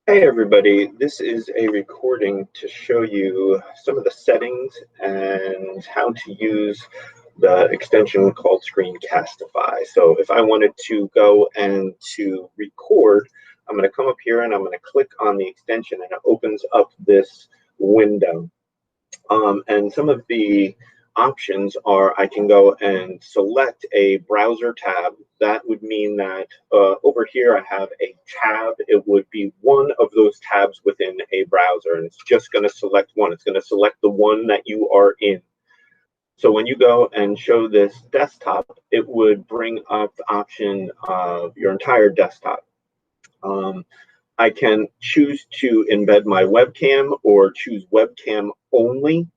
Hey everybody, this is a recording to show you some of the settings and how to use the extension called Screencastify. So if I wanted to go and to record, I'm going to come up here and I'm going to click on the extension and it opens up this window. And some of the options are I can go and select a browser tab. That would mean that over here I have a tab. It would be one of those tabs within a browser, and it's just going to select one. It's going to select the one that you are in. So when you go and show this desktop, it would bring up the option of your entire desktop. I can choose to embed my webcam or choose webcam only.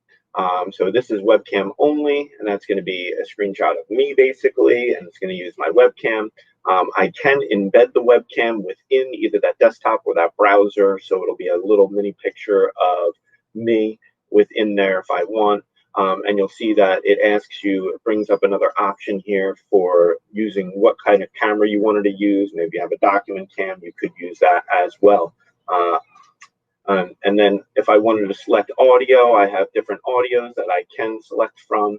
So this is webcam only, and that's going to be a screenshot of me basically, and it's going to use my webcam. I can embed the webcam within either that desktop or that browser, so it'll be a little mini picture of me within there if I want. And you'll see that it asks you, it brings up another option here for using what kind of camera you wanted to use. Maybe you have a document cam, you could use that as well. And then if I wanted to select audio, I have different audios that I can select from.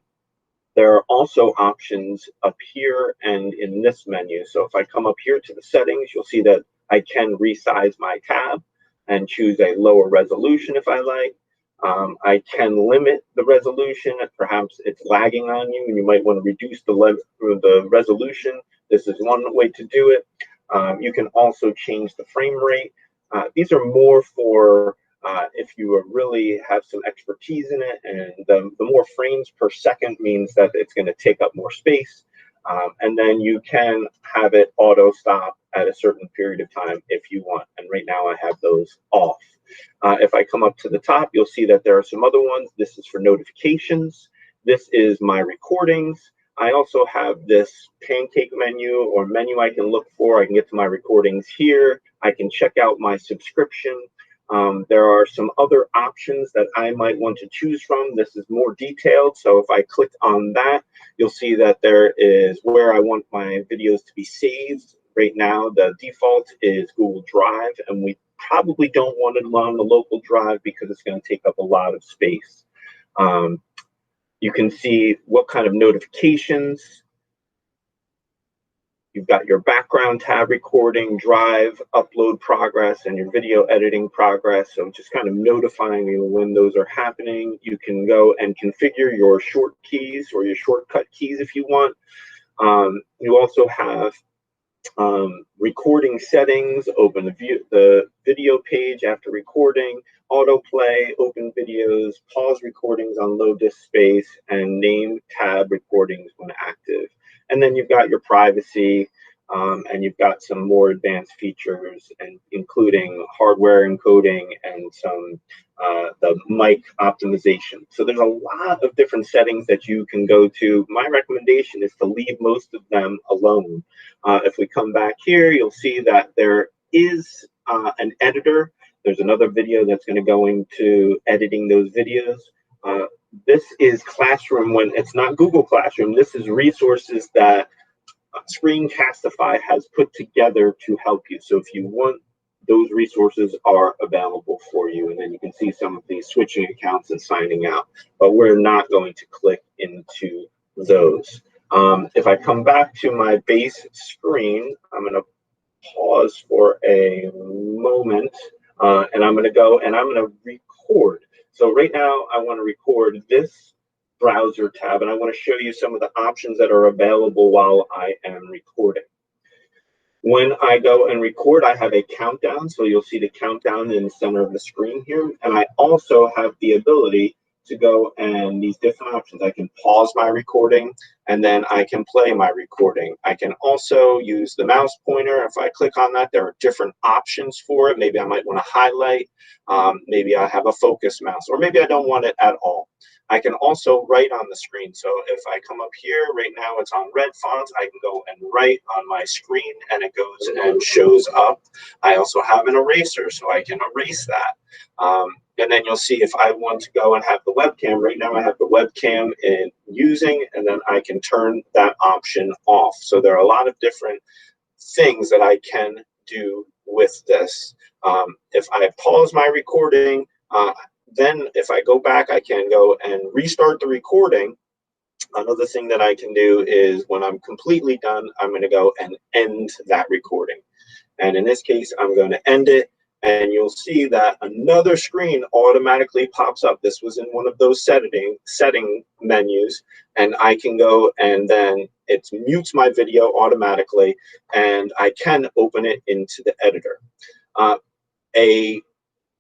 There are also options up here and in this menu. So if I come up here to the settings, you'll see that I can resize my tab and choose a lower resolution if I like. I can limit the resolution. Perhaps it's lagging on you and you might want to reduce the resolution. This is one way to do it. You can also change the frame rate. These are more for if you really have some expertise in it, and the more frames per second means that it's going to take up more space. And then you can have it auto stop at a certain period of time if you want. And right now I have those off. If I come up to the top, you'll see that there are some other ones. This is for notifications. This is my recordings. I also have this pancake menu or menu I can look for. I can get to my recordings here. I can check out my subscription. There are some other options that I might want to choose from. This is more detailed. So if I click on that, you'll see that there is where I want my videos to be saved. Right now, the default is Google Drive, and we probably don't want it on the local drive because it's going to take up a lot of space. You can see what kind of notifications. You've got your background tab recording, drive, upload progress, and your video editing progress. So just kind of notifying you when those are happening. You can go and configure your short keys or your shortcut keys if you want. You also have recording settings, open the video page after recording, autoplay, open videos, pause recordings on low disk space, and name tab recordings when active. And then you've got your privacy, and you've got some more advanced features, and including hardware encoding and some the mic optimization. So there's a lot of different settings that you can go to. My recommendation is to leave most of them alone. If we come back here, you'll see that there is an editor. There's another video that's going to go into editing those videos. This is Classroom when it's not Google Classroom. This is resources that Screencastify has put together to help you. So if you want, those resources are available for you. And then you can see some of these switching accounts and signing out. But we're not going to click into those. If I come back to my base screen, I'm going to pause for a moment, and I'm going to go and I'm going to record. So right now I want to record this browser tab, and I want to show you some of the options that are available while I am recording. When I go and record, I have a countdown. So you'll see the countdown in the center of the screen here. And I also have the ability to go and these different options. I can pause my recording and then I can play my recording. I can also use the mouse pointer. If I click on that, there are different options for it. Maybe I might want to highlight. Maybe I have a focus mouse, or maybe I don't want it at all. I can also write on the screen. So if I come up here, right now it's on red fonts, I can go and write on my screen and it goes and shows up. I also have an eraser, so I can erase that. And then you'll see if I want to go and have the webcam, right now I have the webcam in using, and then I can turn that option off. So there are a lot of different things that I can do with this. If I pause my recording, then if I go back, I can go and restart the recording. Another thing that I can do is when I'm completely done, I'm going to go and end that recording. And in this case, I'm going to end it. And you'll see that another screen automatically pops up. This was in one of those setting menus. And I can go and then it mutes my video automatically. And I can open it into the editor. A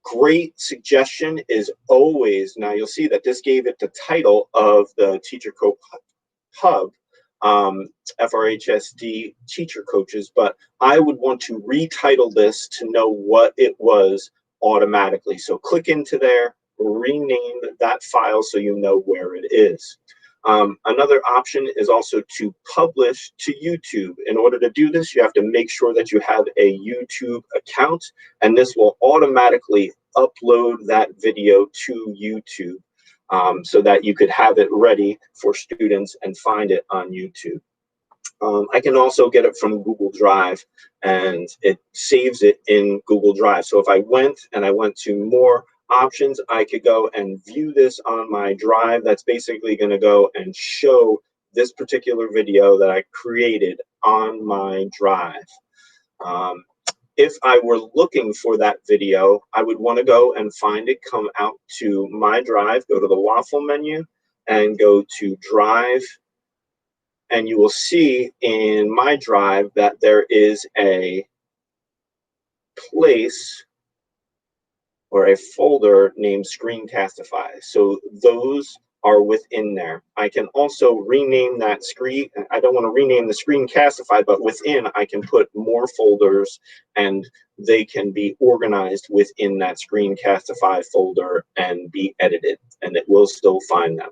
great suggestion is always, now you'll see that this gave it the title of the Teacher Coach Hub, FRHSD teacher coaches, but I would want to retitle this to know what it was automatically. So click into there, rename that file so you know where it is. Another option is also to publish to YouTube. In order to do this, you have to make sure that you have a YouTube account, and this will automatically upload that video to YouTube so that you could have it ready for students and find it on YouTube. I can also get it from Google Drive, and it saves it in Google Drive. So if I went to more options, I could go and view this on my drive. That's basically going to go and show this particular video that I created on my drive. If I were looking for that video, I would want to go and find it, come out to my drive, go to the waffle menu, and go to Drive. And you will see in my drive that there is a place or a folder named Screencastify. So those are within there. I can also rename that screen. I don't want to rename the Screencastify, but within I can put more folders and they can be organized within that Screencastify folder and be edited, and it will still find them.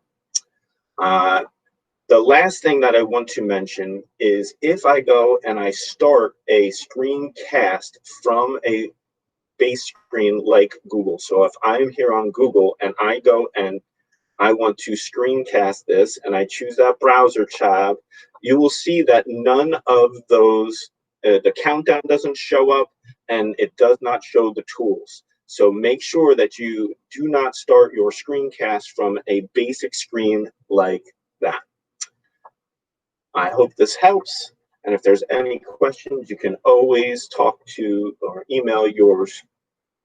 The last thing that I want to mention is if I go and I start a screencast from a base screen like Google. So if I'm here on Google and I go and I want to screencast this and I choose that browser tab, you will see that none of those, the countdown doesn't show up and it does not show the tools. So make sure that you do not start your screencast from a basic screen like that. I hope this helps. And if there's any questions, you can always talk to or email your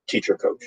teacher coach.